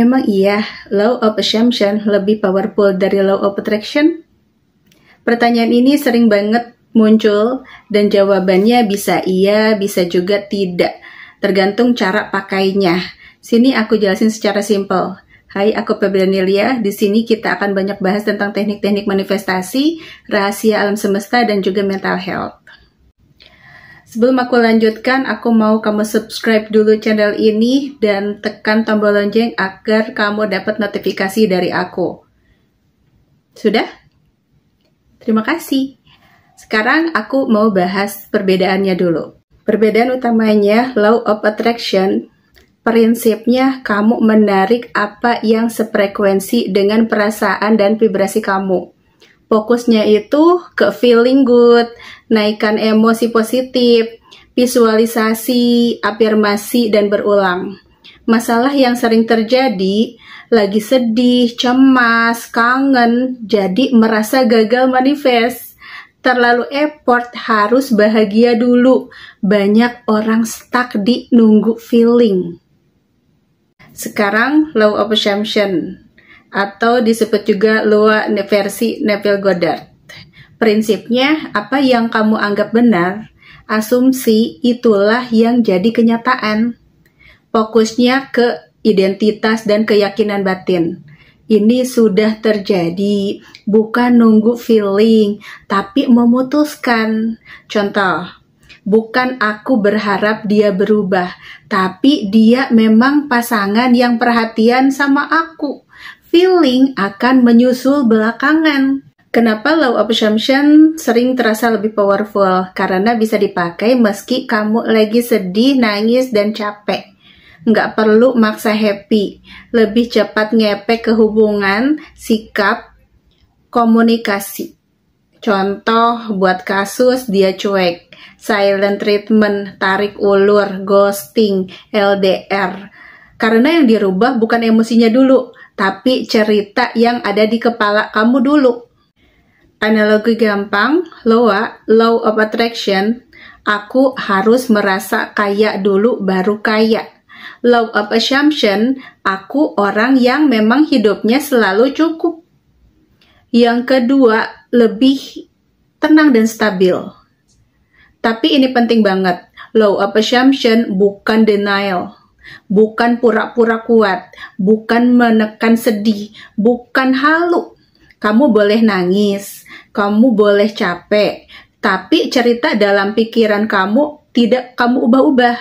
Emang iya, Law of Assumption lebih powerful dari Law of Attraction? Pertanyaan ini sering banget muncul dan jawabannya bisa iya, bisa juga tidak. Tergantung cara pakainya. Sini aku jelasin secara simpel. Hai, aku Febrianilia. Di sini kita akan banyak bahas tentang teknik-teknik manifestasi, rahasia alam semesta, dan juga mental health. Sebelum aku lanjutkan, aku mau kamu subscribe dulu channel ini dan tekan tombol lonceng agar kamu dapat notifikasi dari aku. Sudah? Terima kasih. Sekarang aku mau bahas perbedaannya dulu. Perbedaan utamanya, Law of Attraction, prinsipnya kamu menarik apa yang sefrekuensi dengan perasaan dan vibrasi kamu. Fokusnya itu ke feeling good, naikkan emosi positif, visualisasi, afirmasi, dan berulang. Masalah yang sering terjadi, lagi sedih, cemas, kangen, jadi merasa gagal manifest. Terlalu effort, harus bahagia dulu. Banyak orang stuck di nunggu feeling. Sekarang, Law of Assumption, atau disebut juga Law versi Neville Goddard. Prinsipnya, apa yang kamu anggap benar, asumsi itulah yang jadi kenyataan. Fokusnya ke identitas dan keyakinan batin. Ini sudah terjadi, bukan nunggu feeling, tapi memutuskan. Contoh, bukan aku berharap dia berubah, tapi dia memang pasangan yang perhatian sama aku. Feeling akan menyusul belakangan. Kenapa Law of Assumption sering terasa lebih powerful? Karena bisa dipakai meski kamu lagi sedih, nangis, dan capek. Nggak perlu maksa happy. Lebih cepat ngepek ke hubungan, sikap, komunikasi. Contoh buat kasus dia cuek, silent treatment, tarik ulur, ghosting, LDR. Karena yang dirubah bukan emosinya dulu, tapi cerita yang ada di kepala kamu dulu. Analogi gampang, Law of Attraction, aku harus merasa kaya dulu baru kaya. Law of Assumption, aku orang yang memang hidupnya selalu cukup. Yang kedua, lebih tenang dan stabil. Tapi ini penting banget, Law of Assumption bukan denial. Bukan pura-pura kuat, bukan menekan sedih, bukan halu. Kamu boleh nangis, kamu boleh capek, tapi cerita dalam pikiran kamu tidak kamu ubah-ubah.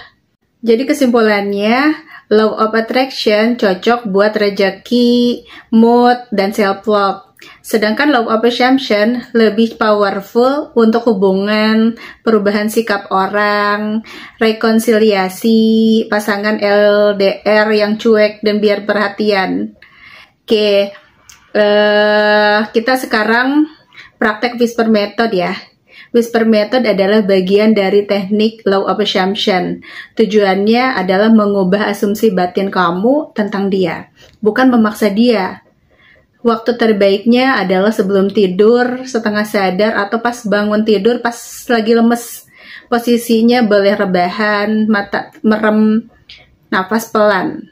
Jadi kesimpulannya, Law of Attraction cocok buat rezeki, mood, dan self-love. Sedangkan Law of Assumption lebih powerful untuk hubungan, perubahan sikap orang, rekonsiliasi, pasangan LDR yang cuek dan biar perhatian. Oke, kita sekarang praktek Whisper Method ya. Whisper Method adalah bagian dari teknik Law of Assumption. Tujuannya adalah mengubah asumsi batin kamu tentang dia, bukan memaksa dia. Waktu terbaiknya adalah sebelum tidur, setengah sadar, atau pas bangun tidur, pas lagi lemes. Posisinya boleh rebahan, mata merem, nafas pelan.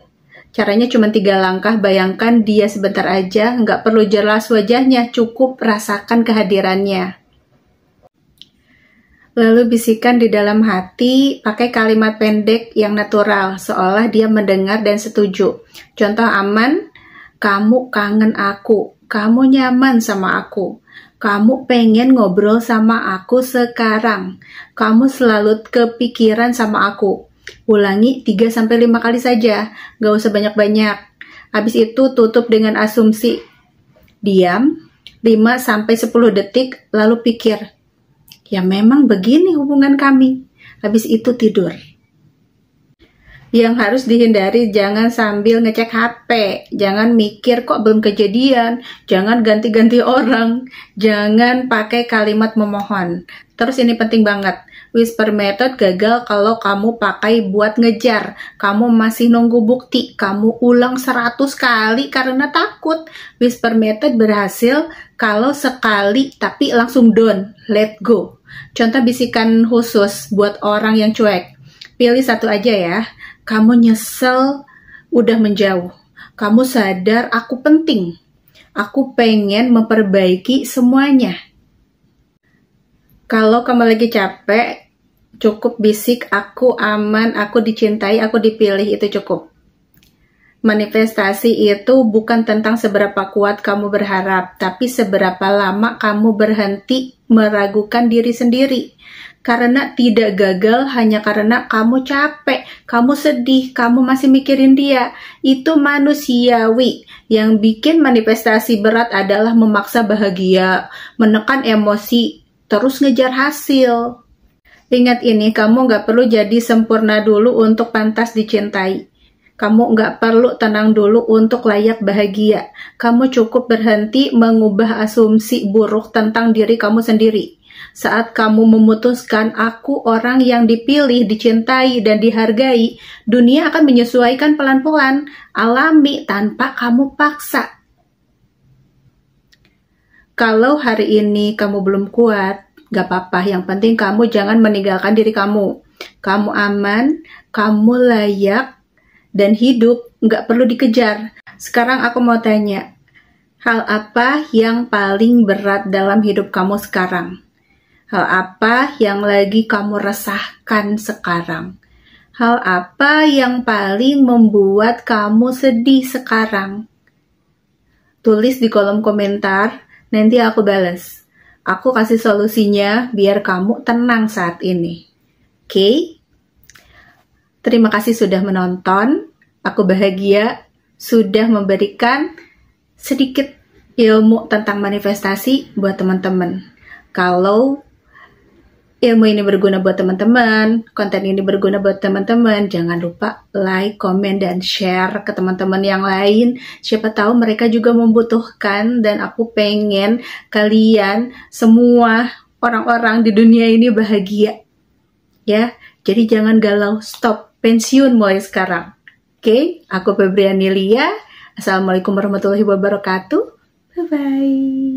Caranya cuma 3 langkah, bayangkan dia sebentar aja, nggak perlu jelas wajahnya, cukup rasakan kehadirannya. Lalu bisikan di dalam hati, pakai kalimat pendek yang natural, seolah dia mendengar dan setuju. Contoh aman, kamu kangen aku, kamu nyaman sama aku, kamu pengen ngobrol sama aku sekarang, kamu selalu kepikiran sama aku. Ulangi 3-5 kali saja, gak usah banyak-banyak. Habis itu tutup dengan asumsi. Diam 5-10 detik, lalu pikir, ya memang begini hubungan kami. Habis itu tidur. Yang harus dihindari, jangan sambil ngecek HP, jangan mikir kok belum kejadian, jangan ganti-ganti orang, jangan pakai kalimat memohon. Terus ini penting banget, Whisper Method gagal kalau kamu pakai buat ngejar, kamu masih nunggu bukti, kamu ulang 100 kali karena takut. Whisper Method berhasil kalau sekali tapi langsung down, let go. Contoh bisikan khusus buat orang yang cuek, pilih satu aja ya. Kamu nyesel udah menjauh. Kamu sadar aku penting. Aku pengen memperbaiki semuanya. Kalau kamu lagi capek, cukup bisik, aku aman, aku dicintai, aku dipilih, itu cukup. Manifestasi itu bukan tentang seberapa kuat kamu berharap, tapi seberapa lama kamu berhenti meragukan diri sendiri. Karena tidak gagal hanya karena kamu capek, kamu sedih, kamu masih mikirin dia. Itu manusiawi. Yang bikin manifestasi berat adalah memaksa bahagia, menekan emosi, terus ngejar hasil. Ingat ini, kamu gak perlu jadi sempurna dulu untuk pantas dicintai. Kamu nggak perlu tenang dulu untuk layak bahagia. Kamu cukup berhenti mengubah asumsi buruk tentang diri kamu sendiri. Saat kamu memutuskan aku orang yang dipilih, dicintai, dan dihargai, dunia akan menyesuaikan pelan-pelan, alami tanpa kamu paksa. Kalau hari ini kamu belum kuat, gak apa-apa. Yang penting kamu jangan meninggalkan diri kamu. Kamu aman, kamu layak, dan hidup nggak perlu dikejar. Sekarang aku mau tanya, hal apa yang paling berat dalam hidup kamu sekarang? Hal apa yang lagi kamu resahkan sekarang? Hal apa yang paling membuat kamu sedih sekarang? Tulis di kolom komentar, nanti aku balas. Aku kasih solusinya biar kamu tenang saat ini. Oke? Terima kasih sudah menonton. Aku bahagia sudah memberikan sedikit ilmu tentang manifestasi buat teman-teman. Kalau ilmu ini berguna buat teman-teman, konten ini berguna buat teman-teman, jangan lupa like, komen, dan share ke teman-teman yang lain. Siapa tahu mereka juga membutuhkan, dan aku pengen kalian semua orang-orang di dunia ini bahagia. Ya, jadi jangan galau, stop, pensiun mulai sekarang. Oke, aku Febriani Lia. Assalamualaikum warahmatullahi wabarakatuh. Bye-bye.